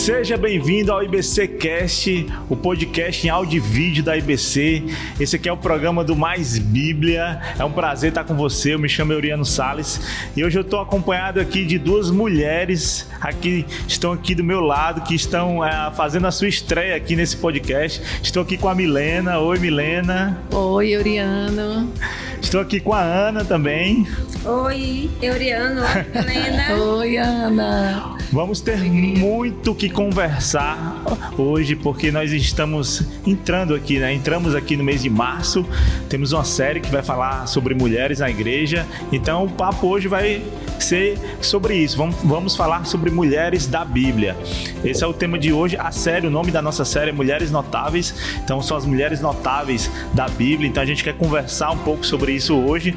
Seja bem-vindo ao IBC Cast, o podcast em áudio e vídeo da IBC. Esse aqui é o programa do Mais Bíblia. É um prazer estar com você. Eu me chamo Euriano Salles e hoje eu estou acompanhado aqui de duas mulheres que estão aqui do meu lado, que estão fazendo a sua estreia aqui nesse podcast. Estou aqui com a Milena. Oi, Milena. Oi, Euriano. Estou aqui com a Ana também. Oi, Euriano. Oi, Milena. Oi, Ana. Vamos ter muito que conversar hoje, porque nós estamos entrando aqui, né? Entramos aqui no mês de março, temos uma série que vai falar sobre mulheres na igreja, então o papo hoje vai ser sobre isso. Vamos falar sobre mulheres da Bíblia. Esse é o tema de hoje. A série, o nome da nossa série é Mulheres Notáveis, então são as mulheres notáveis da Bíblia, então a gente quer conversar um pouco sobre isso hoje.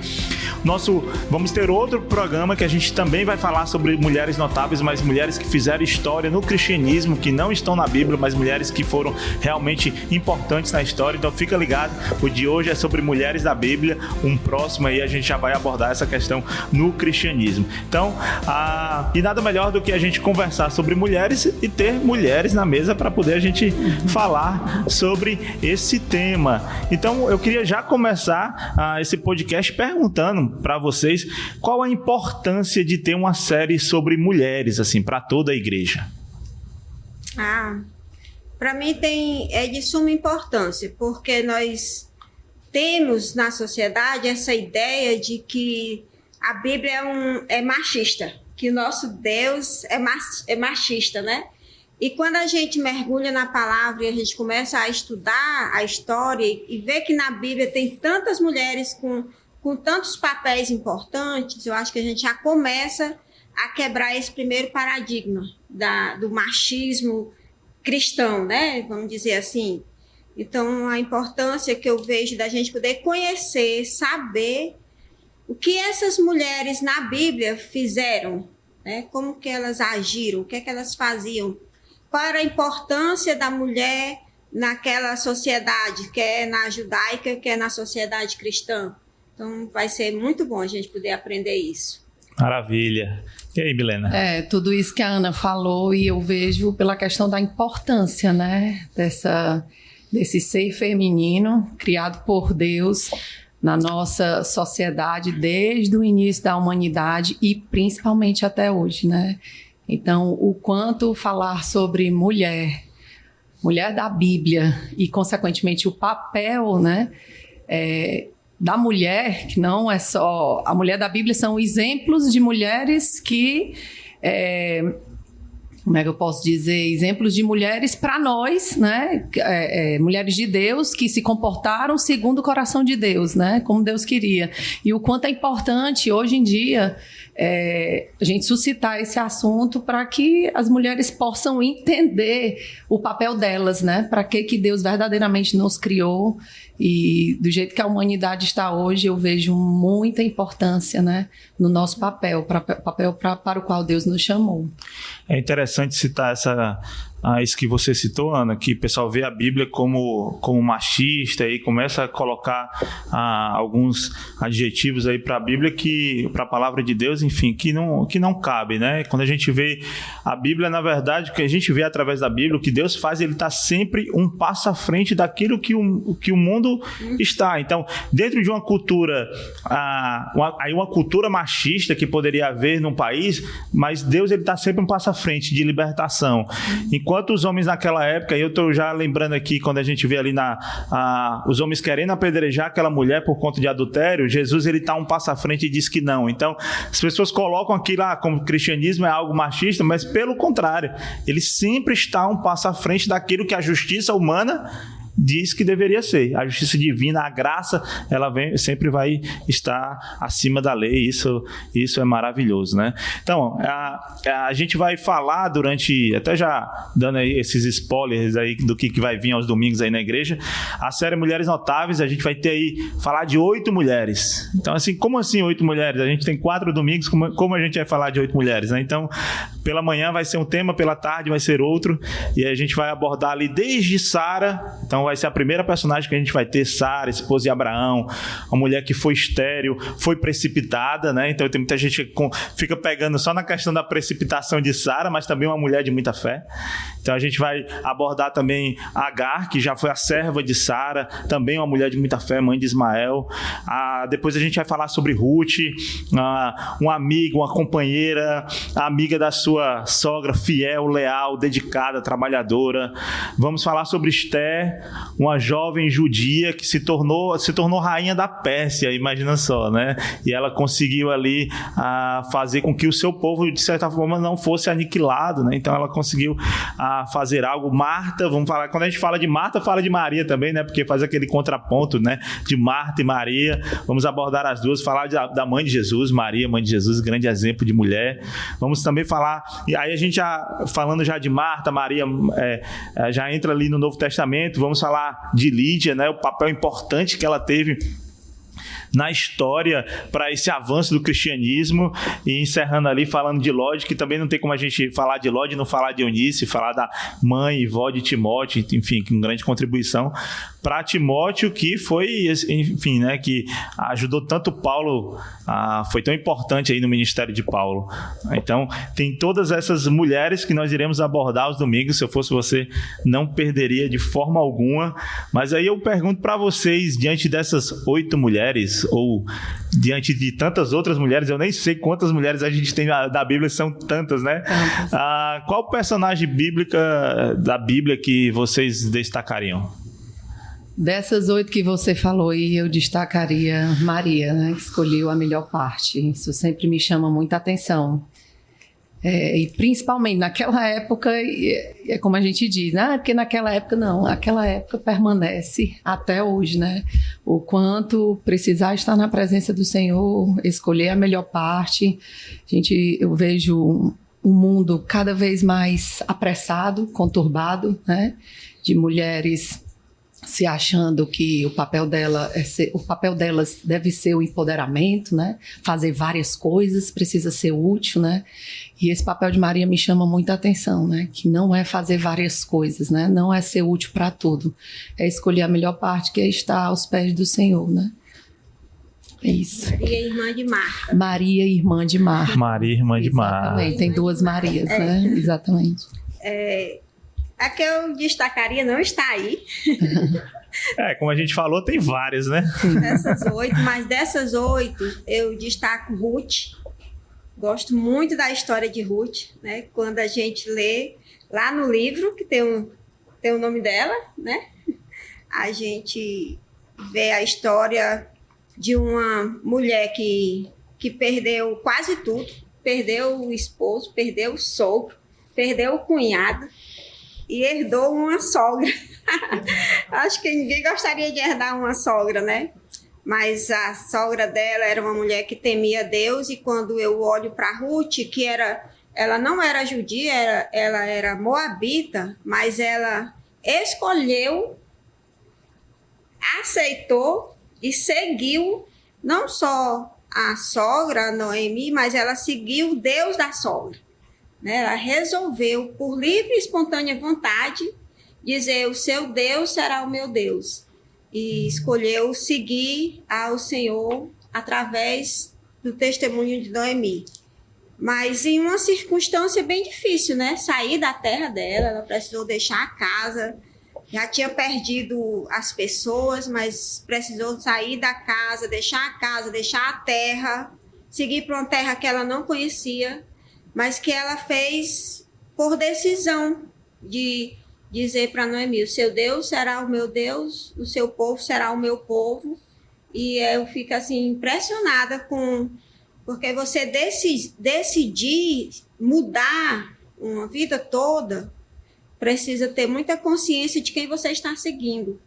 Vamos ter outro programa que a gente também vai falar sobre mulheres notáveis, mas mulheres que fizeram história no cristianismo, que não estão na Bíblia, mas mulheres que foram realmente importantes na história. Então fica ligado, o de hoje é sobre mulheres da Bíblia, um próximo aí a gente já vai abordar essa questão no cristianismo. Então, e nada melhor do que a gente conversar sobre mulheres e ter mulheres na mesa para poder a gente falar sobre esse tema. Então eu queria já começar esse podcast perguntando para vocês qual a importância de ter uma série sobre mulheres, assim, para toda a igreja. Para mim é de suma importância, porque nós temos na sociedade essa ideia de que a Bíblia é machista, que o nosso Deus é machista, né? E quando a gente mergulha na palavra e a gente começa a estudar a história e vê que na Bíblia tem tantas mulheres com tantos papéis importantes, eu acho que a gente já começa a quebrar esse primeiro paradigma do machismo cristão, né? Vamos dizer assim. Então, a importância que eu vejo da gente poder conhecer, saber o que essas mulheres na Bíblia fizeram, né? Como que elas agiram, o que é que elas faziam, qual era a importância da mulher naquela sociedade, quer na judaica, quer na sociedade cristã. Então, vai ser muito bom a gente poder aprender isso. Maravilha. E aí, Milena? Tudo isso que a Ana falou, e eu vejo pela questão da importância, né, desse ser feminino criado por Deus na nossa sociedade desde o início da humanidade e principalmente até hoje, né? Então, o quanto falar sobre mulher da Bíblia e, consequentemente, o papel, né, da mulher, que não é só... A mulher da Bíblia são exemplos de mulheres que... como é que eu posso dizer? Exemplos de mulheres para nós, né? Mulheres de Deus que se comportaram segundo o coração de Deus, né? Como Deus queria. E o quanto é importante, hoje em dia, a gente suscitar esse assunto para que as mulheres possam entender o papel delas, né? Para que Deus verdadeiramente nos criou. E do jeito que a humanidade está hoje, eu vejo muita importância, né, no nosso papel para o qual Deus nos chamou. É interessante citar isso que você citou, Ana, que o pessoal vê a Bíblia como machista e começa a colocar alguns adjetivos aí para a Bíblia, para a palavra de Deus, enfim, que não cabe, né? Quando a gente vê a Bíblia, na verdade, o que a gente vê através da Bíblia, o que Deus faz, ele está sempre um passo à frente daquilo que o mundo está. Então, dentro de uma cultura, uma cultura machista que poderia haver num país, mas Deus ele está sempre um passo à frente de libertação. Enquanto os homens naquela época, eu estou já lembrando aqui, quando a gente vê ali os homens querendo apedrejar aquela mulher por conta de adultério, Jesus ele está um passo à frente e diz que não. Então, as pessoas colocam aquilo como o cristianismo é algo machista, mas pelo contrário, ele sempre está um passo à frente daquilo que a justiça humana diz que deveria ser. A justiça divina, a graça, ela sempre vai estar acima da lei. Isso é maravilhoso, né? Então, a gente vai falar até já dando aí esses spoilers aí do que vai vir aos domingos aí na igreja, a série Mulheres Notáveis, a gente vai ter aí, falar de 8 mulheres. Então, assim, como assim 8 mulheres? A gente tem 4 domingos, como a gente vai falar de 8 mulheres, né? Então, pela manhã vai ser um tema, pela tarde vai ser outro, e a gente vai abordar ali desde Sara. Então, Então vai ser a primeira personagem que a gente vai ter, Sara, esposa de Abraão, uma mulher que foi estéril, foi precipitada, né? Então tem muita gente que fica pegando só na questão da precipitação de Sara, mas também uma mulher de muita fé. Então a gente vai abordar também Agar, que já foi a serva de Sara, também uma mulher de muita fé, mãe de Ismael. Depois a gente vai falar sobre Ruth, uma amiga, uma companheira, a amiga da sua sogra, fiel, leal, dedicada, trabalhadora. Vamos falar sobre Esther, uma jovem judia que se tornou rainha da Pérsia, imagina só, né? E ela conseguiu ali fazer com que o seu povo, de certa forma, não fosse aniquilado, né? Então ela conseguiu fazer algo. Marta, vamos falar, quando a gente fala de Marta, fala de Maria também, né? Porque faz aquele contraponto, né? De Marta e Maria. Vamos abordar as duas, falar da mãe de Jesus, Maria, mãe de Jesus, grande exemplo de mulher. Vamos também falar, e aí a gente falando já de Marta, Maria, já entra ali no Novo Testamento. Vamos falar de Lídia, né? O papel importante que ela teve na história para esse avanço do cristianismo, e encerrando ali falando de Lóide, que também não tem como a gente falar de Lóide e não falar de Eunice, falar da mãe e vó de Timóteo, enfim, com grande contribuição para Timóteo, que foi, enfim, né, que ajudou tanto Paulo, foi tão importante aí no ministério de Paulo. Então, tem todas essas mulheres que nós iremos abordar aos domingos. Se eu fosse você, não perderia de forma alguma. Mas aí eu pergunto para vocês, diante dessas 8 mulheres, ou diante de tantas outras mulheres, eu nem sei quantas mulheres a gente tem da Bíblia, são tantas, né? Qual personagem bíblica da Bíblia que vocês destacariam? Dessas 8 que você falou aí, eu destacaria Maria, né? Que escolheu a melhor parte. Isso sempre me chama muita atenção. E principalmente naquela época, é como a gente diz, porque naquela época não, aquela época permanece até hoje, né? O quanto precisar estar na presença do Senhor, escolher a melhor parte. Eu vejo um mundo cada vez mais apressado, conturbado, né? De mulheres se achando que o papel delas deve ser o empoderamento, né? Fazer várias coisas, precisa ser útil, né? E esse papel de Maria me chama muita atenção, né? Que não é fazer várias coisas, né? Não é ser útil para tudo. É escolher a melhor parte, que é estar aos pés do Senhor, né? É isso. Maria, irmã de Marta. Maria, irmã de Marta. Maria, irmã de Marta. Exatamente, tem 2 Marias, né? Exatamente. A que eu destacaria não está aí. Como a gente falou, tem várias, né? Dessas 8, eu destaco Ruth. Gosto muito da história de Ruth, né? Quando a gente lê lá no livro, que tem o nome dela, né? A gente vê a história de uma mulher que perdeu quase tudo. Perdeu o esposo, perdeu o sogro, perdeu o cunhado e herdou uma sogra. Acho que ninguém gostaria de herdar uma sogra, né? Mas a sogra dela era uma mulher que temia Deus, e quando eu olho para Ruth, ela não era judia, ela era moabita, mas ela escolheu, aceitou e seguiu não só a sogra, a Noemi, mas ela seguiu o Deus da sogra. Ela resolveu, por livre e espontânea vontade, dizer: o seu Deus será o meu Deus. E escolheu seguir ao Senhor através do testemunho de Noemi. Mas em uma circunstância bem difícil, né? Sair da terra dela, ela precisou deixar a casa. Já tinha perdido as pessoas, mas precisou sair da casa, deixar a terra, seguir para uma terra que ela não conhecia, mas que ela fez por decisão de dizer para Noemi: o seu Deus será o meu Deus, o seu povo será o meu povo. E eu fico assim impressionada porque você decidir mudar uma vida toda, precisa ter muita consciência de quem você está seguindo.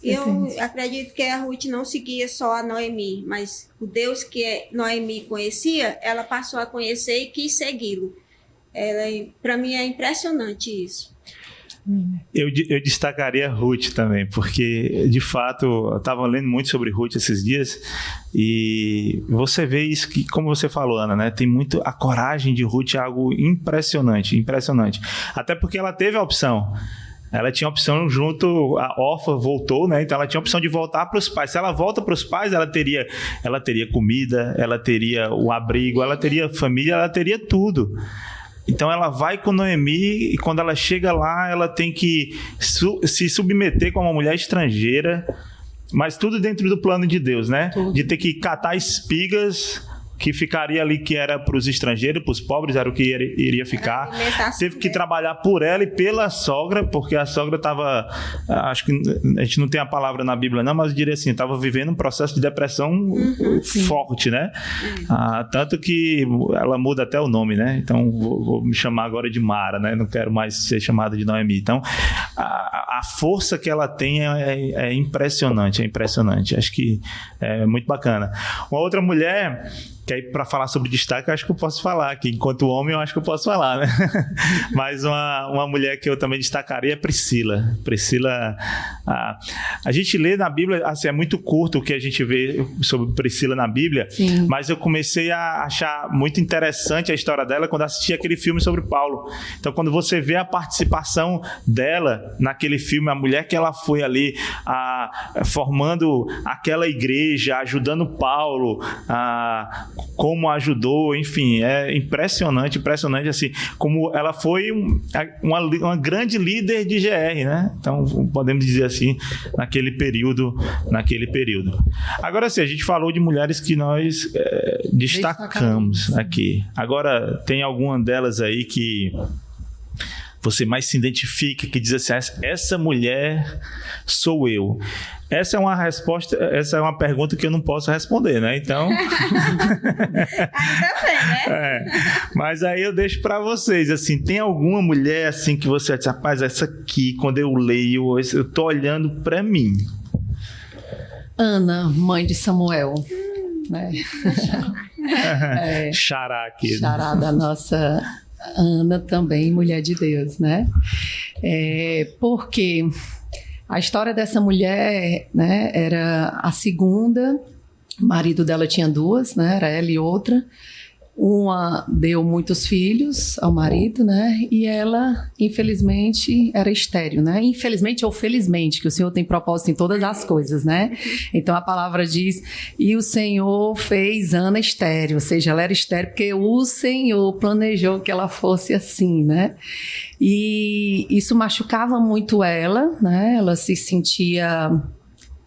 Eu acredito que a Ruth não seguia só a Noemi, mas o Deus que Noemi conhecia, ela passou a conhecer e quis segui-lo. Para mim é impressionante isso. Eu destacaria Ruth também, porque de fato eu estava lendo muito sobre Ruth esses dias, e você vê isso que, como você falou, Ana, né? Tem muito, a coragem de Ruth é algo impressionante. Até porque ela teve a opção. Ela tinha opção junto, a órfã voltou, né? Então ela tinha opção de voltar para os pais. Se ela volta para os pais, ela teria comida, ela teria o abrigo, ela teria família, ela teria tudo. Então ela vai com Noemi e quando ela chega lá, ela tem que se submeter como uma mulher estrangeira, mas tudo dentro do plano de Deus, né? Tudo. De ter que catar espigas que ficaria ali, que era para os estrangeiros, para os pobres, era o que iria ficar. Teve que trabalhar por ela e pela sogra, porque a sogra estava, acho que a gente não tem a palavra na Bíblia não, mas eu diria assim, estava vivendo um processo de depressão forte, né? Tanto que ela muda até o nome, né? Então vou me chamar agora de Mara, né? Não quero mais ser chamada de Noemi. Então a força que ela tem é impressionante, Acho que é muito bacana. Uma outra mulher que aí, para falar sobre destaque, eu acho que eu posso falar, que enquanto homem eu acho que eu posso falar, né? Mas uma mulher que eu também destacaria é Priscila. A gente lê na Bíblia, assim, é muito curto o que a gente vê sobre Priscila na Bíblia, sim, mas eu comecei a achar muito interessante a história dela quando assisti aquele filme sobre Paulo. Então, quando você vê a participação dela naquele filme, a mulher que ela foi ali formando aquela igreja, ajudando Paulo, como ajudou, enfim, é impressionante, assim, como ela foi uma grande líder de GR, né? Então, podemos dizer assim, naquele período. Agora, sim, a gente falou de mulheres que nós destacamos aqui. Agora, tem alguma delas aí que você mais se identifica, que diz assim, essa mulher sou eu. Essa é uma pergunta que eu não posso responder, né? Então... Ainda bem, né? Mas aí eu deixo para vocês, assim, tem alguma mulher assim que você diz, rapaz, essa aqui, quando eu leio, eu tô olhando para mim. Ana, mãe de Samuel. Né? Xará aqui. Xará da nossa Ana também, mulher de Deus, né? Porque a história dessa mulher, né, era a segunda, o marido dela tinha duas, né, era ela e outra. Uma deu muitos filhos ao marido, né? E ela, infelizmente, era estéril, né? Infelizmente ou felizmente, que o Senhor tem propósito em todas as coisas, né? Então a palavra diz, e o Senhor fez Ana estéril, ou seja, ela era estéril porque o Senhor planejou que ela fosse assim, né? E isso machucava muito ela, né? Ela se sentia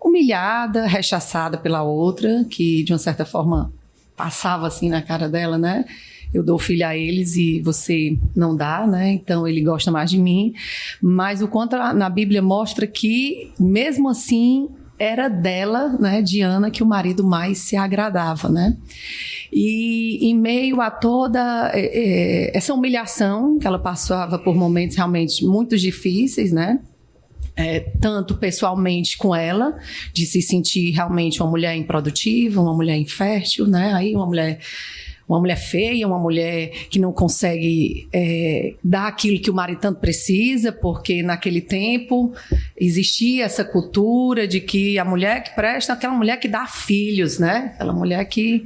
humilhada, rechaçada pela outra, que de uma certa forma passava assim na cara dela, né? Eu dou filho a eles e você não dá, né? Então ele gosta mais de mim. Mas o quanto na Bíblia mostra que, mesmo assim, era dela, né, de Ana, que o marido mais se agradava, né? E em meio a toda essa humilhação, que ela passava por momentos realmente muito difíceis, né? Tanto pessoalmente com ela, de se sentir realmente uma mulher improdutiva, uma mulher infértil, né? Aí uma mulher feia, uma mulher que não consegue dar aquilo que o marido tanto precisa, porque naquele tempo existia essa cultura de que a mulher que presta é aquela mulher que dá filhos, né? Aquela mulher que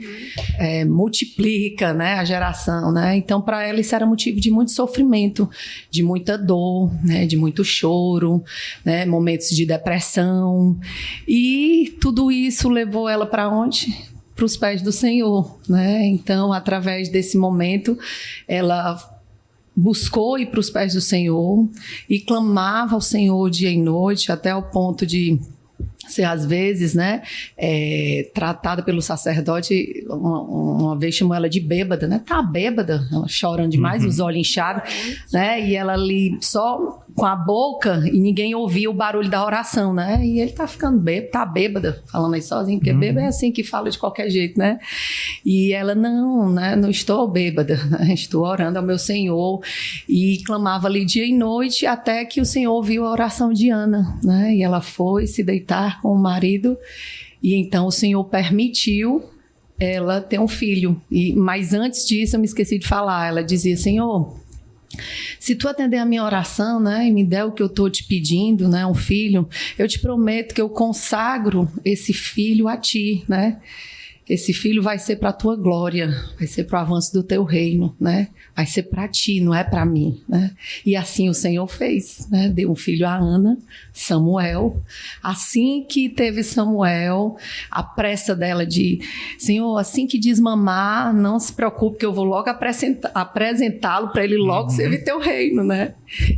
multiplica, né, a geração, né? Então, para ela isso era motivo de muito sofrimento, de muita dor, né, de muito choro, né, momentos de depressão. E tudo isso levou ela para onde? Para os pés do Senhor, né? Então, através desse momento, ela buscou ir para os pés do Senhor e clamava ao Senhor dia e noite, até o ponto de ser, às vezes, né, tratada pelo sacerdote, uma vez chamou ela de bêbada, né? Tá bêbada, ela chorando demais, os olhos inchados, né? E ela ali só com a boca e ninguém ouvia o barulho da oração, né? E ele tá ficando bêbado, tá bêbada, falando aí sozinho, porque bêbado é assim que fala de qualquer jeito, né? E ela, não, né? Não estou bêbada, né? Estou orando ao meu Senhor, e clamava ali dia e noite, até que o Senhor ouviu a oração de Ana, né? E ela foi se deitar com o marido, e então o Senhor permitiu ela ter um filho. Mas antes disso eu me esqueci de falar, ela dizia, Senhor, se tu atender a minha oração, né, e me der o que eu estou te pedindo, né, um filho, eu te prometo que eu consagro esse filho a ti, né? esse filho vai ser para a tua glória, vai ser para o avanço do teu reino, né? Vai ser para ti, não é para mim, né? E assim o Senhor fez, né? Deu um filho a Ana, Samuel. Assim que teve Samuel, a pressa dela de, Senhor, assim que desmamar, não se preocupe que eu vou logo apresentá-lo para ele logo servir teu reino, né?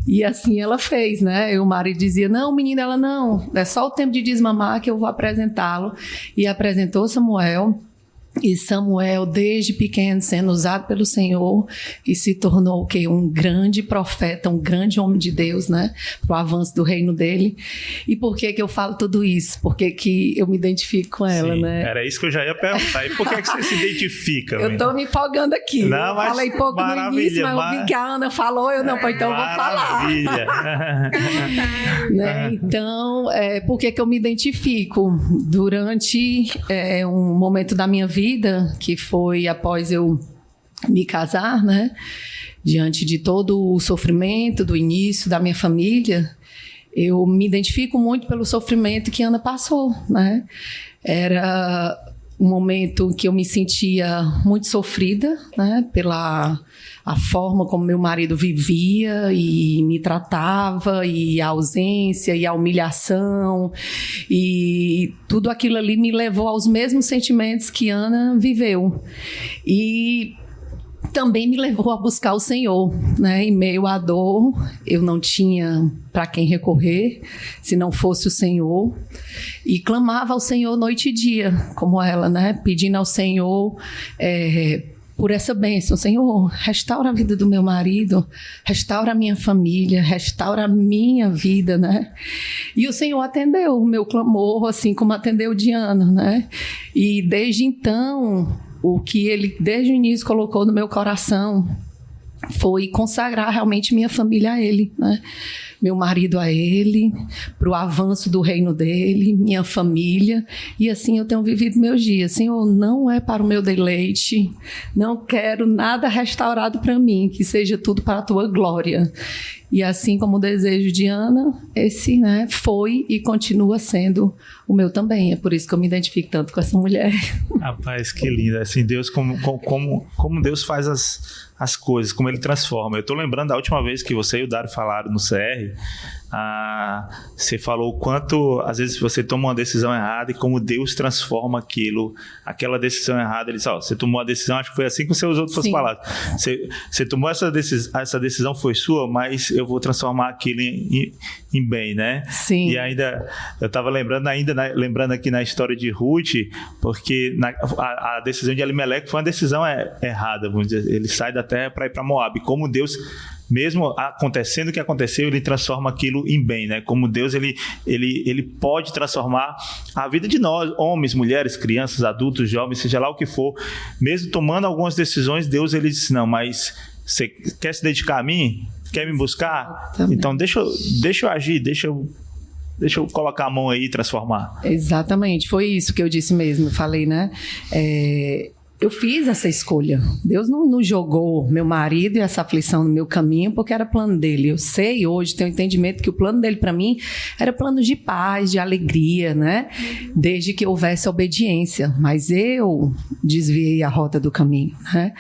E assim ela fez, né? E o marido dizia, não, menina, ela não, é só o tempo de desmamar que eu vou apresentá-lo. E apresentou Samuel. E Samuel, desde pequeno, sendo usado pelo Senhor, e se tornou o quê? Um grande profeta, um grande homem de Deus, né? Para o avanço do reino dele. E por que eu falo tudo isso? Porque que eu me identifico com ela, Sim, né? Era isso que eu já ia perguntar. E por que você se identifica? Eu estou me empolgando aqui. Não, mas falei pouco no início, mas eu vi que a Ana falou, eu não, então eu vou falar. Né? Então, por que eu me identifico? Durante um momento da minha vida, que foi após eu me casar, né? Diante de todo o sofrimento do início da minha família, eu me identifico muito pelo sofrimento que Ana passou, né? Era um momento que eu me sentia muito sofrida, né? Pela a forma como meu marido vivia e me tratava, e a ausência, e a humilhação, e tudo aquilo ali me levou aos mesmos sentimentos que Ana viveu. E também me levou a buscar o Senhor, né? Em meio à dor, eu não tinha para quem recorrer, se não fosse o Senhor, e clamava ao Senhor noite e dia, como ela, né? Pedindo ao Senhor por essa bênção. Senhor, restaura a vida do meu marido, restaura a minha família, restaura a minha vida, né? E o Senhor atendeu o meu clamor, assim como atendeu de Ana, né? E desde então, o que Ele, desde o início, colocou no meu coração foi consagrar realmente minha família a Ele, né? Meu marido a Ele, para o avanço do reino dele, minha família, e assim eu tenho vivido meus dias. Senhor, não é para o meu deleite, não quero nada restaurado para mim, que seja tudo para a tua glória. E assim como o desejo de Ana, esse, né, foi e continua sendo o meu também. É por isso que eu me identifico tanto com essa mulher. Rapaz, que lindo. Assim, Deus, como Deus faz as coisas, como Ele transforma. Eu estou lembrando da última vez que você e o Dário falaram no CR, você falou o quanto, às vezes, você toma uma decisão errada e como Deus transforma aquela decisão errada. Ele disse, você tomou a decisão, acho que foi assim que você usou suas palavras. Você tomou essa decisão foi sua, mas eu vou transformar aquilo em bem, né? Sim. E ainda, eu estava lembrando aqui na história de Ruth, porque a decisão de Elimeleque foi uma decisão errada, vamos dizer. Ele sai da terra para ir para Moab. Como Deus, mesmo acontecendo o que aconteceu, Ele transforma aquilo em bem, né? Como Deus, ele pode transformar a vida de nós, homens, mulheres, crianças, adultos, jovens, seja lá o que for. Mesmo tomando algumas decisões, Deus, Ele diz, não, mas você quer se dedicar a mim? Quer me buscar? Também. Então deixa eu agir, deixa eu colocar a mão aí e transformar. Exatamente, foi isso que eu disse mesmo. Eu falei, né? Eu fiz essa escolha. Deus não jogou meu marido e essa aflição no meu caminho porque era plano dele. Eu sei hoje, tenho entendimento que o plano dele para mim era plano de paz, de alegria, né? Desde que houvesse obediência. Mas eu desviei a rota do caminho, né?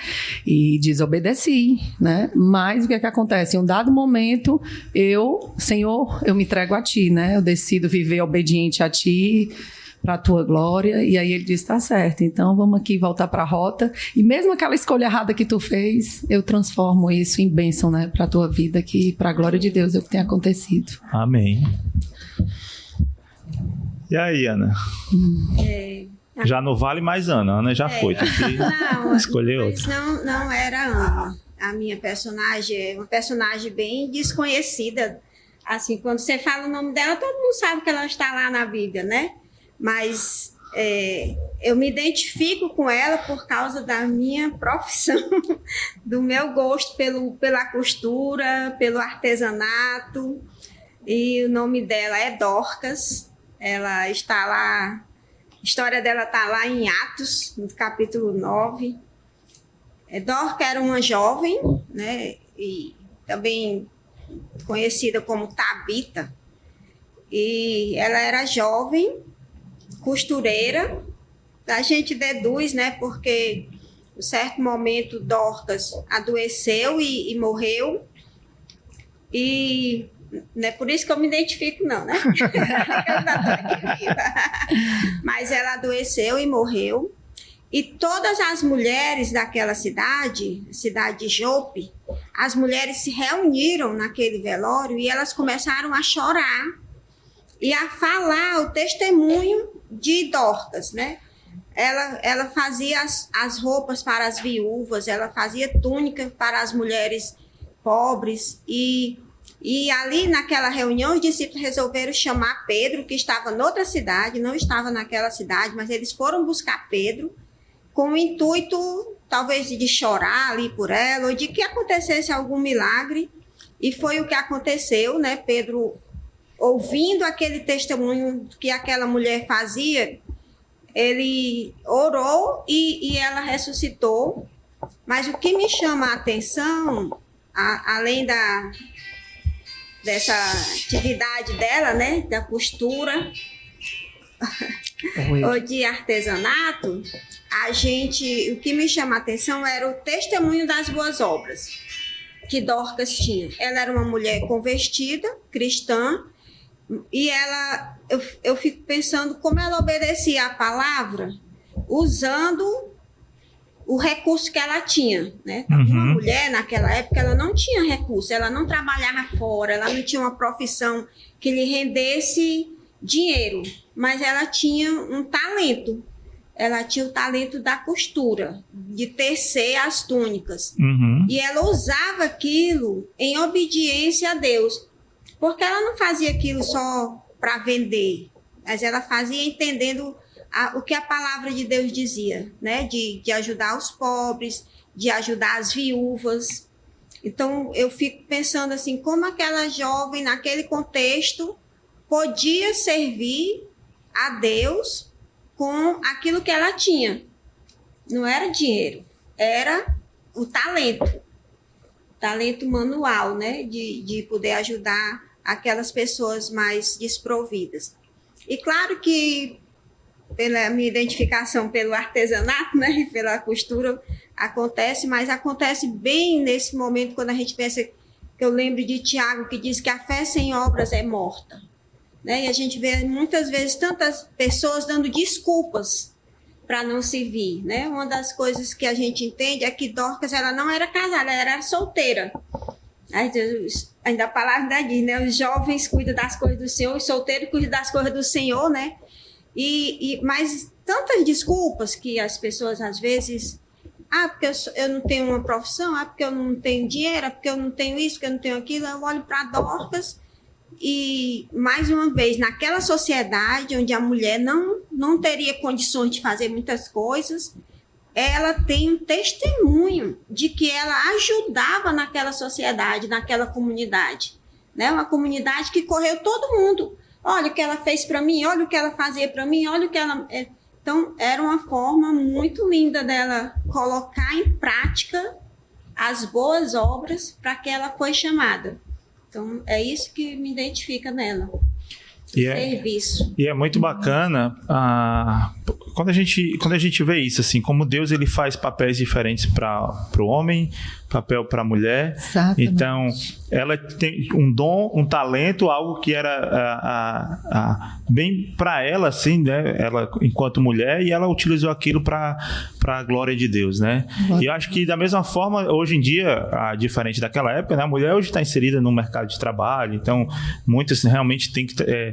E desobedeci, né? Mas o que é que acontece? Em um dado momento, Senhor, eu me entrego a Ti, né? Eu decido viver obediente a Ti, para a tua glória, e aí ele disse, tá certo, então vamos aqui voltar para a rota, e mesmo aquela escolha errada que tu fez, eu transformo isso em bênção, né, para a tua vida, que para a glória de Deus é o que tem acontecido. Amém. E aí, Ana? Já não vale mais Ana, Ana já foi, tem que escolher outra. Não era Ana, a minha personagem é uma personagem bem desconhecida, assim, quando você fala o nome dela, todo mundo sabe que ela está lá na Bíblia, né? Mas eu me identifico com ela por causa da minha profissão, do meu gosto pela costura, pelo artesanato. E o nome dela é Dorcas. Ela está lá, a história dela está lá em Atos, no capítulo 9. Dorcas era uma jovem, né? E também conhecida como Tabita. E ela era jovem, costureira, a gente deduz, né? Porque em certo momento Dorcas adoeceu e morreu. E não é por isso que eu me identifico, não, né? Eu ainda tô aqui viva. Mas ela adoeceu e morreu. E todas as mulheres daquela cidade, cidade de Jope, as mulheres se reuniram naquele velório e elas começaram a chorar e a falar o testemunho de Dorcas, né? Ela fazia as roupas para as viúvas, ela fazia túnica para as mulheres pobres e ali naquela reunião os discípulos resolveram chamar Pedro, que estava noutra cidade, não estava naquela cidade, mas eles foram buscar Pedro com o intuito talvez de chorar ali por ela ou de que acontecesse algum milagre, e foi o que aconteceu, né? Pedro, ouvindo aquele testemunho que aquela mulher fazia, ele orou e ela ressuscitou. Mas o que me chama a atenção, além dessa atividade dela, né, da costura ou de artesanato, o que me chama a atenção era o testemunho das boas obras que Dorcas tinha. Ela era uma mulher convertida, cristã, e eu fico pensando como ela obedecia a palavra usando o recurso que ela tinha, né? Uma mulher naquela época, ela não tinha recurso, ela não trabalhava fora, ela não tinha uma profissão que lhe rendesse dinheiro, mas ela tinha um talento. Ela tinha o talento da costura, de tecer as túnicas. E ela usava aquilo em obediência a Deus, porque ela não fazia aquilo só para vender, mas ela fazia entendendo o que a palavra de Deus dizia, né? De ajudar os pobres, de ajudar as viúvas. Então, eu fico pensando assim, como aquela jovem, naquele contexto, podia servir a Deus com aquilo que ela tinha. Não era dinheiro, era o talento manual, né? De poder ajudar aquelas pessoas mais desprovidas. E claro que, pela minha identificação pelo artesanato, né, pela costura, mas acontece bem nesse momento, quando a gente pensa, que eu lembro de Tiago, que diz que a fé sem obras é morta. Né? E a gente vê muitas vezes tantas pessoas dando desculpas para não servir, né? Uma das coisas que a gente entende é que Dorcas, ela não era casada, ela era solteira. Ainda a palavra diz, né? Os jovens cuidam das coisas do Senhor, os solteiros cuidam das coisas do Senhor, né? Mas tantas desculpas que as pessoas às vezes, porque eu não tenho uma profissão, porque eu não tenho dinheiro, porque eu não tenho isso, porque eu não tenho aquilo. Eu olho para Dorcas e, mais uma vez, naquela sociedade onde a mulher não teria condições de fazer muitas coisas, ela tem um testemunho de que ela ajudava naquela sociedade, naquela comunidade, né? Uma comunidade que correu todo mundo. Olha o que ela fez para mim, olha o que ela fazia para mim, olha o que ela... Então, era uma forma muito linda dela colocar em prática as boas obras para que ela foi chamada. Então, é isso que me identifica nela. Serviço. E é muito bacana quando a gente vê isso, assim, como Deus ele faz papéis diferentes para o homem, papel para a mulher. Exatamente. Então, ela tem um dom, um talento, algo que era bem para ela, assim, né? Ela enquanto mulher, e ela utilizou aquilo para a glória de Deus, né? E eu acho que da mesma forma, hoje em dia, diferente daquela época, né? A mulher hoje está inserida no mercado de trabalho, então muitas realmente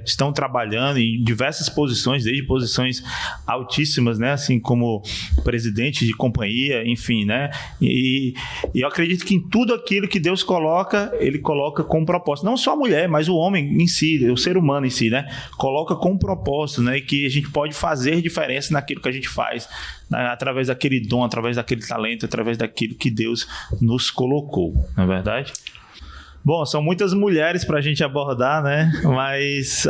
estão trabalhando em diversas posições, desde posições altíssimas, né? Assim como presidente de companhia, enfim, né? E eu acredito que em tudo aquilo que Deus coloca, ele coloca com um propósito. Não só a mulher, mas o homem em si, o ser humano em si, né? Coloca com um propósito, né? E que a gente pode fazer diferença naquilo que a gente faz, né? Através daquele dom, através daquele talento, através daquilo que Deus nos colocou, não é verdade? Bom, são muitas mulheres para a gente abordar, né? Mas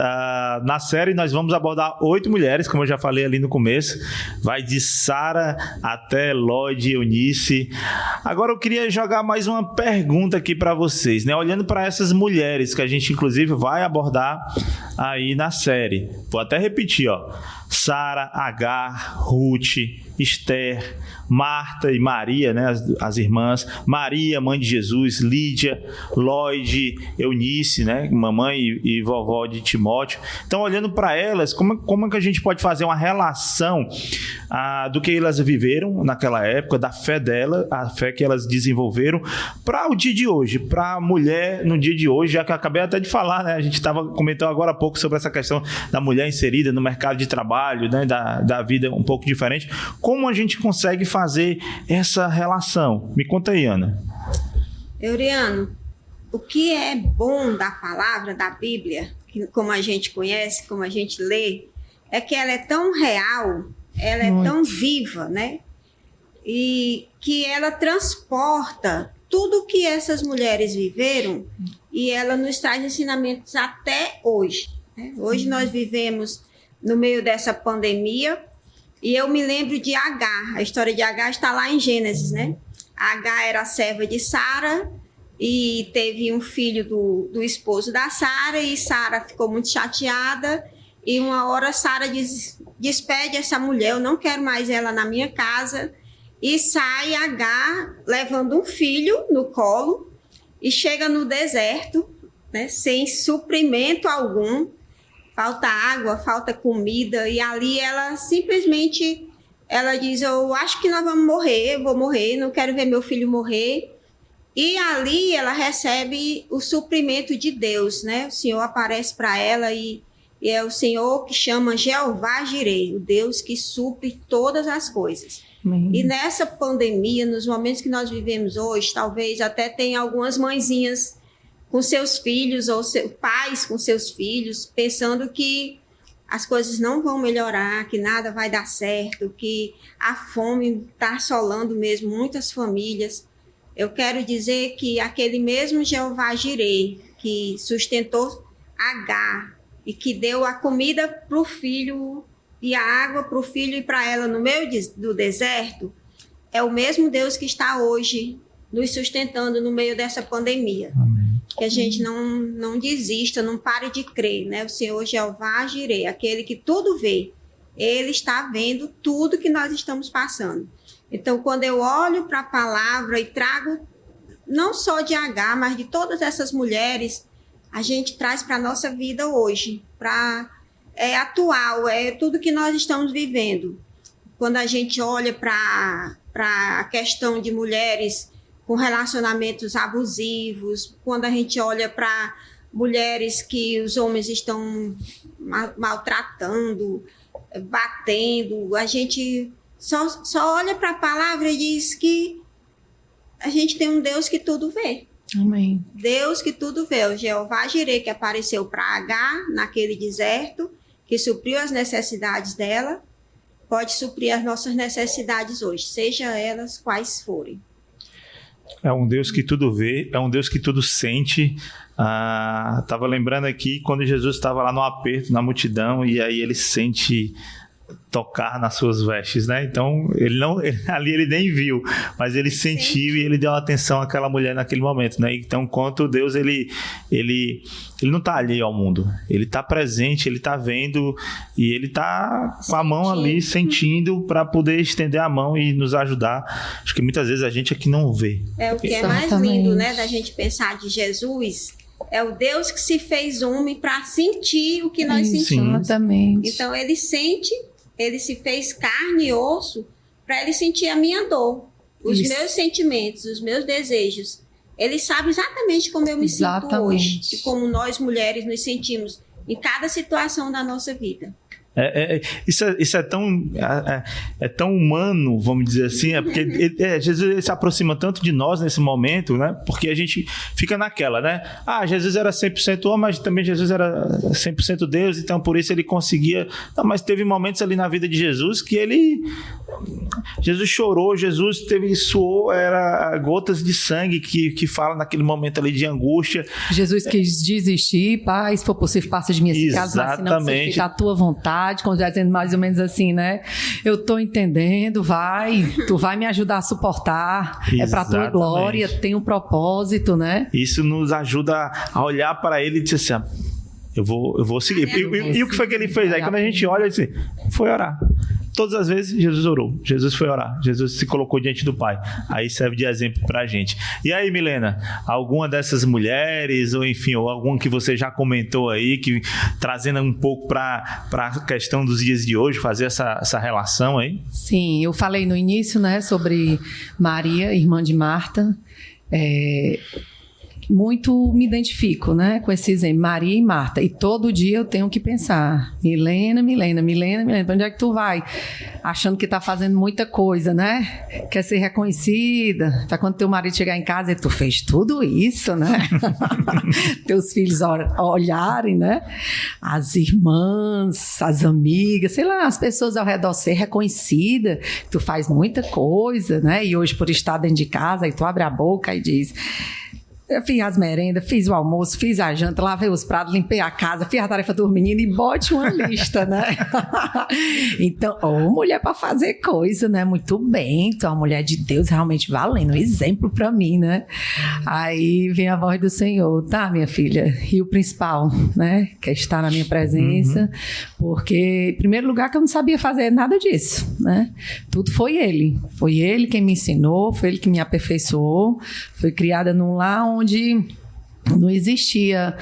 na série nós vamos abordar 8 mulheres, como eu já falei ali no começo. Vai de Sara até Lloyd e Eunice. Agora eu queria jogar mais uma pergunta aqui para vocês, né? Olhando para essas mulheres que a gente inclusive vai abordar aí na série. Vou até repetir, ó. Sara, Agar, Ruth, Esther, Marta e Maria, né, as irmãs, Maria, mãe de Jesus, Lídia, Lloyd, Eunice, né, mamãe e vovó de Timóteo. Então, olhando para elas, como é que a gente pode fazer uma relação do que elas viveram naquela época, da fé dela, a fé que elas desenvolveram, para o dia de hoje, para a mulher no dia de hoje, já que eu acabei até de falar, né, a gente comentou agora há pouco sobre essa questão da mulher inserida no mercado de trabalho, né, da vida um pouco diferente. Como a gente consegue fazer essa relação? Me conta aí, Ana. Euriano, o que é bom da palavra, da Bíblia, que, como a gente conhece, como a gente lê, é que ela é tão real, ela é tão viva, né? E que ela transporta tudo que essas mulheres viveram e ela nos traz ensinamentos até hoje, né? Hoje nós vivemos no meio dessa pandemia e eu me lembro de Agar. A história de Agar está lá em Gênesis, né? Agar era serva de Sara e teve um filho do esposo da Sara e Sara ficou muito chateada e uma hora Sara despede essa mulher, eu não quero mais ela na minha casa, e sai Agar levando um filho no colo e chega no deserto, né, sem suprimento algum, falta água, falta comida, e ali ela simplesmente diz, eu acho que nós vamos morrer, eu vou morrer, não quero ver meu filho morrer. E ali ela recebe o suprimento de Deus, né? O Senhor aparece para ela e é o Senhor que chama Jeová Jireh, o Deus que supre todas as coisas. Amém. E nessa pandemia, nos momentos que nós vivemos hoje, talvez até tenha algumas mãezinhas com seus filhos ou pais com seus filhos, pensando que as coisas não vão melhorar, que nada vai dar certo, que a fome está assolando mesmo muitas famílias. Eu quero dizer que aquele mesmo Jeová Jireh, que sustentou Agar e que deu a comida para o filho e a água para o filho e para ela no meio do deserto, é o mesmo Deus que está hoje nos sustentando no meio dessa pandemia. Amém. Que a gente não desista, não pare de crer, né? O Senhor Jeová Jireh, aquele que tudo vê, ele está vendo tudo que nós estamos passando. Então, quando eu olho para a palavra e trago, não só de Agar, mas de todas essas mulheres, a gente traz para a nossa vida hoje, é atual, é tudo que nós estamos vivendo. Quando a gente olha para a questão de mulheres com relacionamentos abusivos, quando a gente olha para mulheres que os homens estão maltratando, batendo, a gente só olha para a palavra e diz que a gente tem um Deus que tudo vê. Amém. Deus que tudo vê. O Jeová Jireh que apareceu para Agar naquele deserto, que supriu as necessidades dela, pode suprir as nossas necessidades hoje, seja elas quais forem. É um Deus que tudo vê, é um Deus que tudo sente. Estava lembrando aqui quando Jesus estava lá no aperto, na multidão, e aí ele sente tocar nas suas vestes, né? Então, ali ele nem viu, mas ele sentiu e ele deu atenção àquela mulher naquele momento, né? Então, quanto Deus, ele não está alheio ao mundo, ele está presente, ele está vendo e ele está com a mão ali, sentindo para poder estender a mão e nos ajudar. Acho que muitas vezes a gente é que não vê. É o que é mais lindo, né, da gente pensar de Jesus, é o Deus que se fez homem para sentir o que nós sentimos. Exatamente. Então, ele sente, ele se fez carne e osso para ele sentir a minha dor, os meus sentimentos, os meus desejos. Ele sabe exatamente como eu me sinto hoje e como nós mulheres nos sentimos em cada situação da nossa vida. Isso é tão humano, vamos dizer assim, porque Jesus se aproxima tanto de nós nesse momento, né? Porque a gente fica naquela, né? Jesus era 100% homem, mas também Jesus era 100% Deus, então por isso ele conseguia. Não, mas teve momentos ali na vida de Jesus que Jesus chorou, Jesus suou, era gotas de sangue que fala naquele momento ali de angústia. Jesus quis desistir, Pai, se for possível, passa de mim esse caso, mas se não seja a tua vontade, como já dizendo mais ou menos assim, né? Eu tô entendendo, tu vai me ajudar a suportar, é pra tua glória, tem um propósito, né? Isso nos ajuda a olhar para ele e dizer assim, eu vou seguir. E o que foi que ele fez? Aí quando a gente olha, ele disse, foi orar. Todas as vezes, Jesus orou. Jesus foi orar. Jesus se colocou diante do Pai. Aí serve de exemplo pra gente. E aí, Milena, alguma dessas mulheres, ou enfim, ou alguma que você já comentou aí, que trazendo um pouco para a questão dos dias de hoje, fazer essa relação aí? Sim, eu falei no início, né, sobre Maria, irmã de Marta. Muito me identifico, né, com esse exemplo, Maria e Marta, e todo dia eu tenho que pensar, Milena, para onde é que tu vai? Achando que tá fazendo muita coisa, né? Quer ser reconhecida, tá quando teu marido chegar em casa e tu fez tudo isso, né? Teus filhos olharem, né? As irmãs, as amigas, sei lá, as pessoas ao redor ser reconhecida, tu faz muita coisa, né? E hoje por estar dentro de casa, aí tu abre a boca e diz... Eu fiz as merendas, fiz o almoço, fiz a janta, lavei os pratos, limpei a casa, fiz a tarefa dos meninos e bote uma lista, né? Então, mulher para fazer coisa, né? Muito bem, então a mulher de Deus realmente valendo, um exemplo para mim, né? Aí vem a voz do Senhor, tá, minha filha? E o principal, né? Que é estar na minha presença, porque, em primeiro lugar, que eu não sabia fazer nada disso, né? Tudo foi ele quem me ensinou, foi ele que me aperfeiçoou, fui criada num lar onde não existia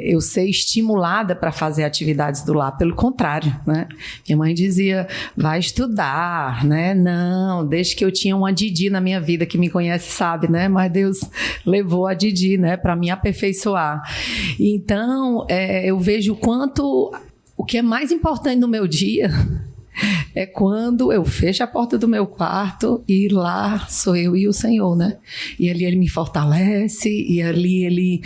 eu ser estimulada para fazer atividades do lar, pelo contrário, né? Minha mãe dizia, vai estudar, né? Não, desde que eu tinha uma Didi na minha vida, que me conhece sabe, né? Mas Deus levou a Didi, né? Para me aperfeiçoar. Então, eu vejo o que é mais importante no meu dia é quando eu fecho a porta do meu quarto e lá sou eu e o Senhor, né? E ali ele me fortalece, e ali ele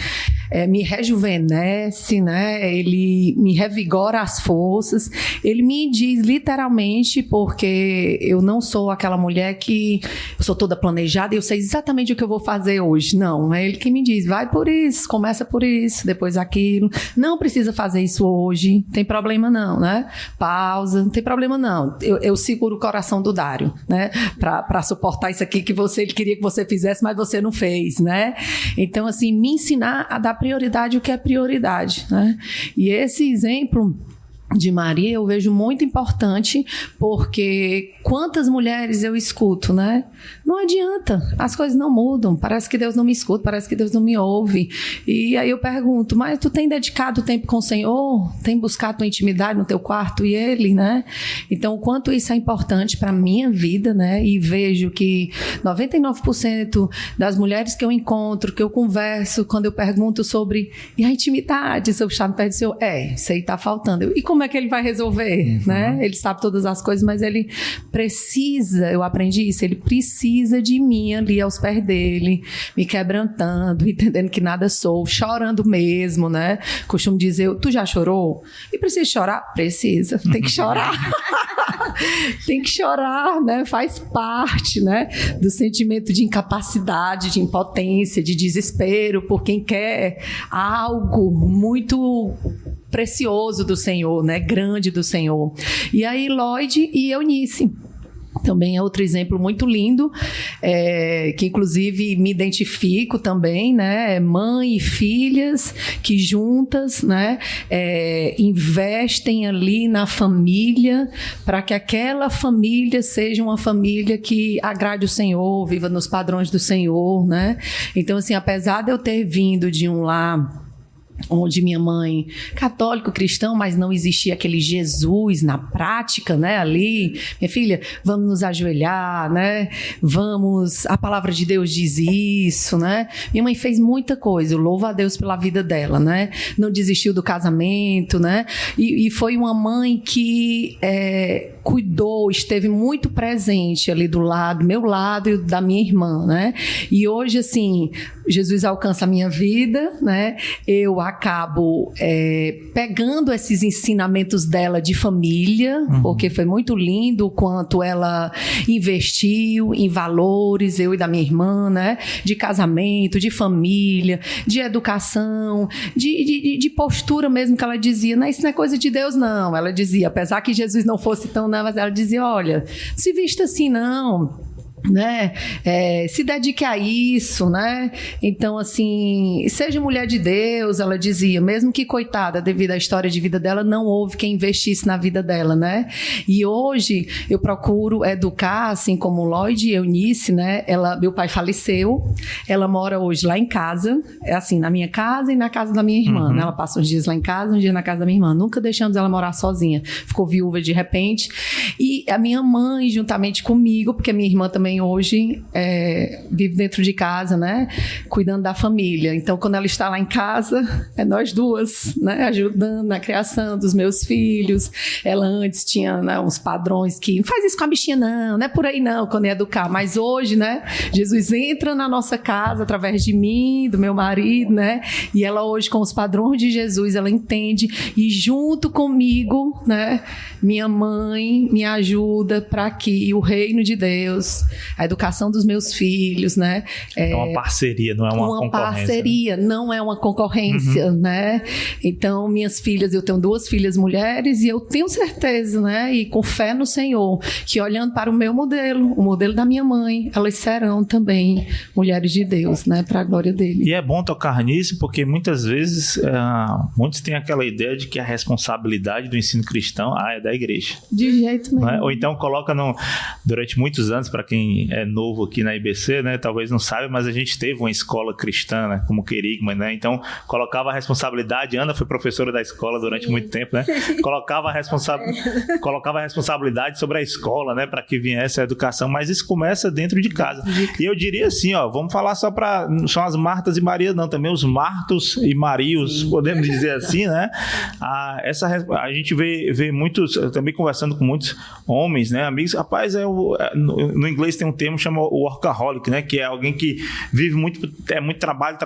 me rejuvenesce, né? Ele me revigora as forças. Ele me diz literalmente, porque eu não sou aquela mulher que eu sou toda planejada e eu sei exatamente o que eu vou fazer hoje. Não, é ele que me diz, vai por isso, começa por isso, depois aquilo. Não precisa fazer isso hoje, tem problema não, né? Pausa, não tem problema não. Eu seguro o coração do Dário, né? Para suportar isso aqui que ele queria que você fizesse, mas você não fez, né? Então, assim, me ensinar a dar prioridade o que é prioridade, né? E esse exemplo de Maria eu vejo muito importante, porque quantas mulheres eu escuto, né? Não adianta, as coisas não mudam, parece que Deus não me escuta, parece que Deus não me ouve. E aí eu pergunto, mas tu tem dedicado tempo com o Senhor? Tem buscado tua intimidade no teu quarto e Ele, né? Então, o quanto isso é importante para a minha vida, né? E vejo que 99% das mulheres que eu encontro, que eu converso, quando eu pergunto sobre e a intimidade, sobre o chá, me pede, Senhor, isso aí tá faltando. E como é que ele vai resolver, né? Ele sabe todas as coisas, mas ele precisa, eu aprendi isso, ele precisa de mim ali aos pés dele, me quebrantando, entendendo que nada sou, chorando mesmo, né? Costumo dizer, tu já chorou? E precisa chorar? Precisa, tem que chorar. Tem que chorar, né? Faz parte, né? Do sentimento de incapacidade, de impotência, de desespero por quem quer algo muito precioso do Senhor, né? Grande do Senhor. E aí Lloyd e Eunice também é outro exemplo muito lindo, que inclusive me identifico também, né? Mãe e filhas que juntas, né? Investem ali na família para que aquela família seja uma família que agrade o Senhor, viva nos padrões do Senhor, né? Então, assim, apesar de eu ter vindo de um lar onde minha mãe, católico, cristão, mas não existia aquele Jesus na prática, né, ali, minha filha, vamos nos ajoelhar, né, a palavra de Deus diz isso, né, minha mãe fez muita coisa, eu louvo a Deus pela vida dela, né, não desistiu do casamento, né, e foi uma mãe que cuidou, esteve muito presente ali do meu lado e da minha irmã, né, e hoje, assim, Jesus alcança a minha vida, né, eu acabo pegando esses ensinamentos dela de família, porque foi muito lindo o quanto ela investiu em valores, eu e da minha irmã, né? De casamento, de família, de educação, de postura mesmo, que ela dizia, não, isso não é coisa de Deus, não. Ela dizia, apesar que Jesus não fosse tão, não, mas ela dizia, olha, se vista assim, não. né? Se dedique a isso, né? Então, assim, seja mulher de Deus, ela dizia, mesmo que coitada, devido à história de vida dela, não houve quem investisse na vida dela, né? E hoje eu procuro educar, assim como Lloyd e Eunice, né? Meu pai faleceu, ela mora hoje lá em casa, assim, na minha casa e na casa da minha irmã, né? Ela passa uns dias lá em casa, um dia na casa da minha irmã. Nunca deixamos ela morar sozinha. Ficou viúva de repente. E a minha mãe, juntamente comigo, porque a minha irmã também hoje vive dentro de casa, né, cuidando da família. Então, quando ela está lá em casa, é nós duas, né, ajudando na criação dos meus filhos. Ela antes tinha, né, uns padrões que não faz isso com a bichinha não é por aí não, quando ia educar. Mas hoje, né, Jesus entra na nossa casa através de mim, do meu marido, né, e ela hoje com os padrões de Jesus, ela entende e junto comigo, né, minha mãe me ajuda para que o reino de Deus, a educação dos meus filhos, né? É uma parceria, não é uma concorrência. Uma parceria, né? Não é uma concorrência, né? Então, minhas filhas, eu tenho 2 filhas mulheres e eu tenho certeza, né? E com fé no Senhor, que olhando para o meu modelo, o modelo da minha mãe, elas serão também mulheres de Deus, né? Para a glória dele. E é bom tocar nisso porque muitas vezes muitos têm aquela ideia de que a responsabilidade do ensino cristão é da igreja. De jeito nenhum. Né? Ou então coloca durante muitos anos, para quem é novo aqui na IBC, né, talvez não saiba, mas a gente teve uma escola cristã, né, como querigma, né, então colocava a responsabilidade, Ana foi professora da escola durante muito tempo, né, colocava a responsabilidade sobre a escola, né, para que viesse a educação, mas isso começa dentro de casa. E eu diria assim, vamos falar são as Martas e Marias, não, também os Martos e Marios, podemos dizer assim, né, a gente vê muitos, também conversando com muitos homens, né, amigos, rapaz, no inglês tem um termo que chama workaholic, né? Que é alguém que vive muito trabalho,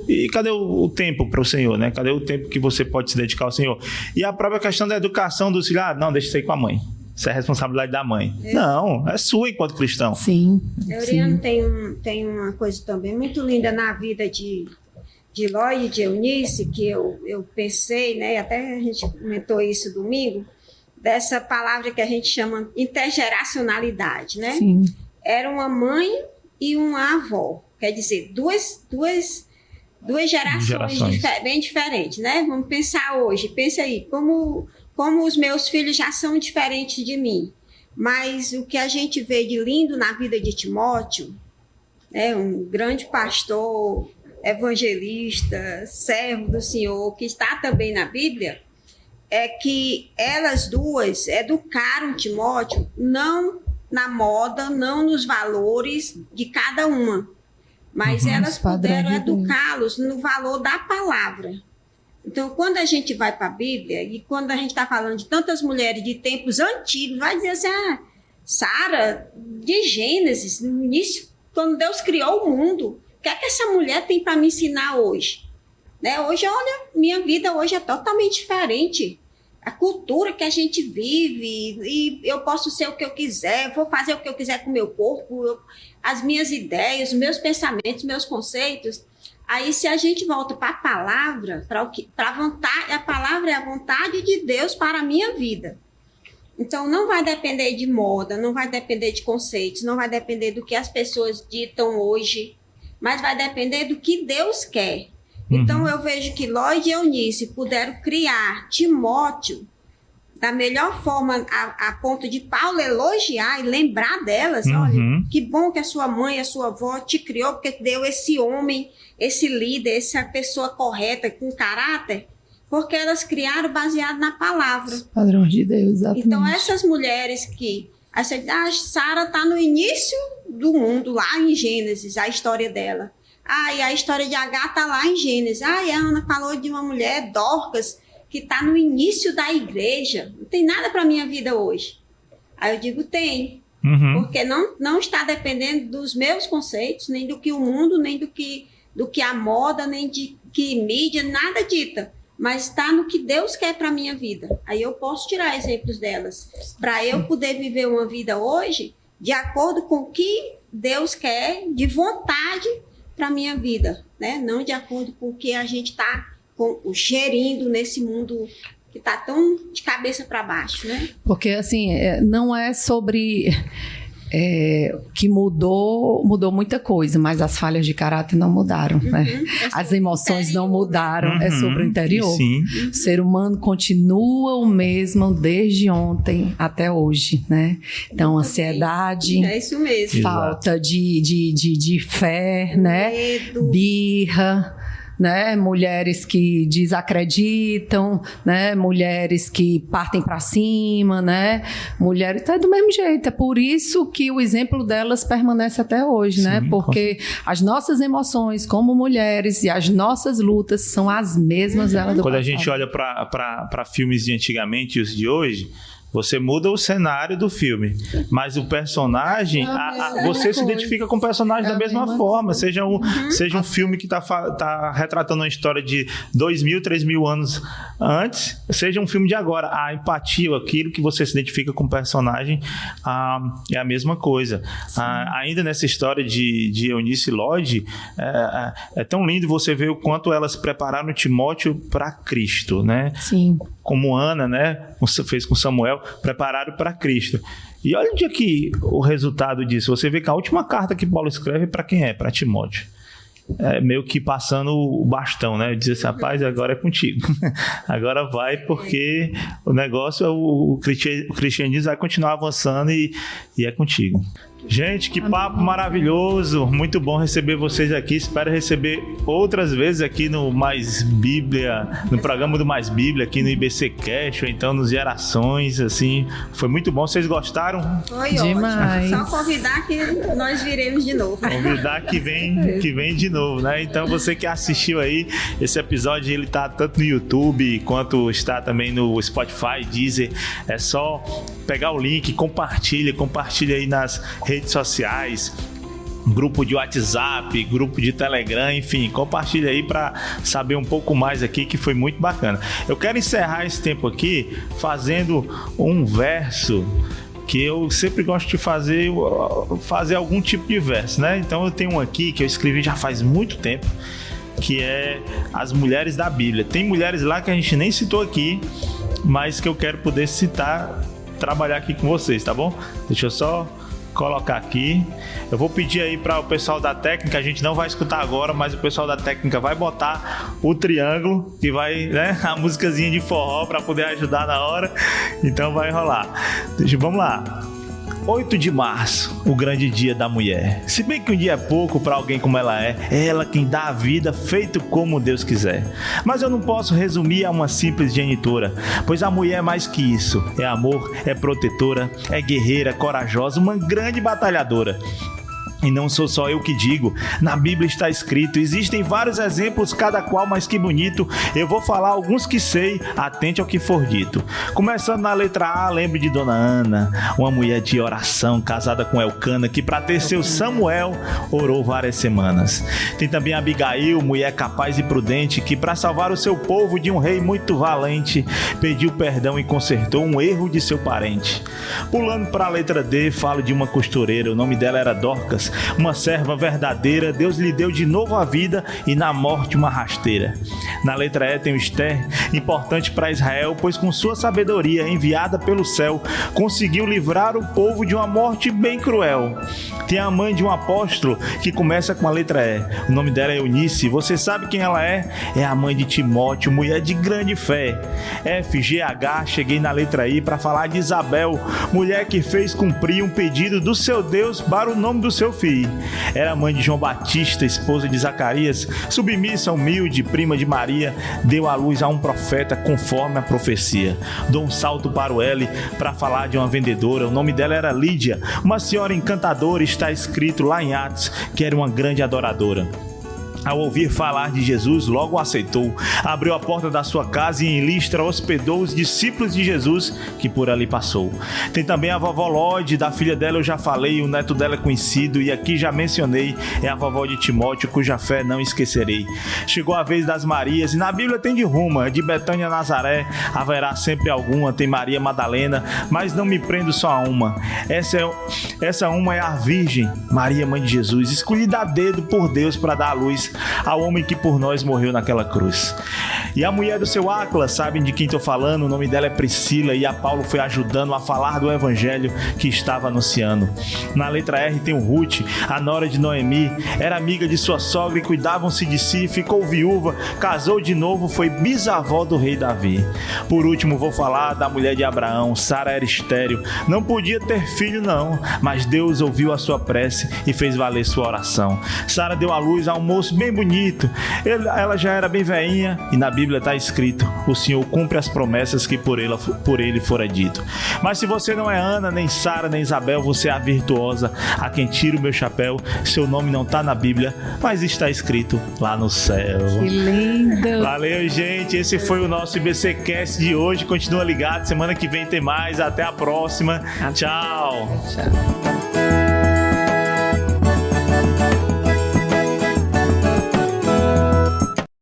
e cadê o tempo para o Senhor, né? Cadê o tempo que você pode se dedicar ao Senhor? E a própria questão da educação dos filhos, não, deixa isso aí com a mãe. Isso é responsabilidade da mãe. Não, é sua enquanto cristão. Sim. Euriano tem uma coisa também muito linda na vida de Lloyd e de Eunice, que eu pensei, né? Até a gente comentou isso domingo, dessa palavra que a gente chama intergeracionalidade, né? Sim. Era uma mãe e uma avó. Quer dizer, duas gerações bem diferentes, né? Vamos pensar hoje. Pensa aí, como os meus filhos já são diferentes de mim. Mas o que a gente vê de lindo na vida de Timóteo, né? Um grande pastor, evangelista, servo do Senhor, que está também na Bíblia, é que elas duas educaram Timóteo não na moda, não nos valores de cada uma, mas elas puderam educá-los no valor da palavra. Então, quando a gente vai para a Bíblia, e quando a gente está falando de tantas mulheres de tempos antigos, vai dizer assim, Sara, de Gênesis, no início, quando Deus criou o mundo, o que é que essa mulher tem para me ensinar hoje? Né? Hoje, olha, minha vida hoje é totalmente diferente. A cultura que a gente vive, e eu posso ser o que eu quiser, vou fazer o que eu quiser com o meu corpo, as minhas ideias, os meus pensamentos, meus conceitos. Aí, se a gente volta para a palavra, para a vontade, a palavra é a vontade de Deus para a minha vida. Então, não vai depender de moda, não vai depender de conceitos, não vai depender do que as pessoas ditam hoje, mas vai depender do que Deus quer. Então, eu vejo que Lloyd e Eunice puderam criar Timóteo da melhor forma, a ponto de Paulo elogiar e lembrar delas. Olha, que bom que a sua mãe, a sua avó te criou, porque deu esse homem, esse líder, essa pessoa correta, com caráter, porque elas criaram baseado na palavra. Padrão de Deus, exatamente. Então, essas mulheres que... A Sara está no início do mundo, lá em Gênesis, a história dela. E a história de Agar está lá em Gênesis. E a Ana falou de uma mulher, Dorcas, que está no início da igreja. Não tem nada para a minha vida hoje. Aí eu digo, tem. Porque não está dependendo dos meus conceitos, nem do que o mundo, nem do que a moda, nem de que mídia, nada dita. Mas está no que Deus quer para a minha vida. Aí eu posso tirar exemplos delas. Para eu poder viver uma vida hoje de acordo com o que Deus quer, de vontade para a minha vida, né? Não de acordo com o que a gente está gerindo nesse mundo que está tão de cabeça para baixo, né? Porque, assim, não é sobre... que mudou muita coisa, mas as falhas de caráter não mudaram, né? As emoções não mudaram, é sobre o interior. Sim. O ser humano continua o mesmo desde ontem até hoje, né? Então, ansiedade, é isso mesmo. falta de fé, né? Medo. Birra, né? Mulheres que desacreditam, né? Mulheres que partem para cima, né? Mulheres tá do mesmo jeito. É por isso que o exemplo delas permanece até hoje, né? Porque as nossas emoções como mulheres e as nossas lutas são as mesmas delas do Quando a passado. gente olha para filmes de antigamente e os de hoje, você muda o cenário do filme, mas o personagem, você se identifica com o personagem da mesma forma, seja um filme que tá retratando uma história de 2.000, 3.000 anos antes, seja um filme de agora. A empatia, aquilo que você se identifica com o personagem, é a mesma coisa. Ainda nessa história de Eunice e Lloyd, é tão lindo você ver o quanto elas prepararam Timóteo para Cristo, né? Sim. Como Ana, né, fez com Samuel, prepararam para Cristo. E olha onde é que o resultado disso. Você vê que a última carta que Paulo escreve para quem é? Para Timóteo. É meio que passando o bastão, né? Diz assim, rapaz, agora é contigo. Agora vai, porque o negócio, o cristianismo vai continuar avançando e é contigo. Gente, que papo maravilhoso, muito bom receber vocês aqui, espero receber outras vezes aqui no Mais Bíblia, no programa do Mais Bíblia, aqui no IBC Cash, ou então nos Gerações, assim, foi muito bom, vocês gostaram? Foi demais. ótimo, só convidar que nós viremos de novo. Convidar que vem de novo, né? Então você que assistiu aí, esse episódio ele tá tanto no YouTube, quanto está também no Spotify, Deezer, é só pegar o link, compartilha aí nas redes sociais, grupo de WhatsApp, grupo de Telegram, enfim, compartilha aí para saber um pouco mais aqui, que foi muito bacana. Eu quero encerrar esse tempo aqui fazendo um verso que eu sempre gosto de fazer algum tipo de verso, né? Então eu tenho um aqui que eu escrevi já faz muito tempo, que é As Mulheres da Bíblia. Tem mulheres lá que a gente nem citou aqui, mas que eu quero poder citar, trabalhar aqui com vocês, tá bom? Deixa eu só colocar aqui. Eu vou pedir aí para o pessoal da técnica, a gente não vai escutar agora, mas o pessoal da técnica vai botar o triângulo, que vai, né, a musicazinha de forró para poder ajudar na hora. Então vai rolar. Vamos lá. 8 de março, o grande dia da mulher. Se bem que um dia é pouco para alguém como ela é ela quem dá a vida feito como Deus quiser. Mas eu não posso resumir a uma simples genitora, pois a mulher é mais que isso. É amor, é protetora, é guerreira, corajosa, uma grande batalhadora. E não sou só eu que digo, na Bíblia está escrito, existem vários exemplos, cada qual mais que bonito. Eu vou falar alguns que sei, atente ao que for dito. Começando na letra A, lembre de Dona Ana, uma mulher de oração, casada com Elcana, que para ter seu Samuel, orou várias semanas. Tem também Abigail, mulher capaz e prudente, que para salvar o seu povo de um rei muito valente, pediu perdão e consertou um erro de seu parente. Pulando para a letra D, falo de uma costureira, o nome dela era Dorcas, uma serva verdadeira, Deus lhe deu de novo a vida e na morte uma rasteira. Na letra E tem o Esther, importante para Israel, pois com sua sabedoria enviada pelo céu, conseguiu livrar o povo de uma morte bem cruel. Tem a mãe de um apóstolo que começa com a letra E, o nome dela é Eunice, você sabe quem ela é? É a mãe de Timóteo, mulher de grande fé. FGH, cheguei na letra I para falar de Isabel, mulher que fez cumprir um pedido do seu Deus para o nome do seu filho. Era mãe de João Batista, esposa de Zacarias, submissa, humilde, prima de Maria, deu à luz a um profeta conforme a profecia. Dou um salto para o L para falar de uma vendedora, o nome dela era Lídia, uma senhora encantadora, está escrito lá em Atos que era uma grande adoradora. Ao ouvir falar de Jesus, logo o aceitou, abriu a porta da sua casa e em Listra hospedou os discípulos de Jesus que por ali passou. Tem também a vovó Lloyd, da filha dela eu já falei, o neto dela é conhecido e aqui já mencionei, é a vovó de Timóteo, cuja fé não esquecerei. Chegou a vez das Marias e na Bíblia tem de Roma, de Betânia a Nazaré, haverá sempre alguma, tem Maria Madalena, mas não me prendo só a uma. Essa uma é a Virgem, Maria, mãe de Jesus, escolhida a dedo por Deus para dar à luz ao homem que por nós morreu naquela cruz. E a mulher do seu Áquila, sabem de quem estou falando? O nome dela é Priscila, e a Paulo foi ajudando a falar do evangelho que estava anunciando. Na letra R tem o Ruth, a nora de Noemi, era amiga de sua sogra e cuidavam-se de si, ficou viúva, casou de novo, foi bisavó do rei Davi. Por último, vou falar da mulher de Abraão. Sara era estéril, não podia ter filho não, mas Deus ouviu a sua prece e fez valer sua oração. Sara deu à luz a um moço bem bonito, ela já era bem velhinha, e na Bíblia está escrito: o Senhor cumpre as promessas que por ele fora dito. Mas se você não é Ana, nem Sara, nem Isabel, você é a virtuosa, a quem tiro o meu chapéu. Seu nome não está na Bíblia, mas está escrito lá no céu. Que lindo! Valeu, gente, esse foi o nosso IBCcast de hoje. Continua ligado, semana que vem tem mais. Até a próxima. Tchau. Tchau.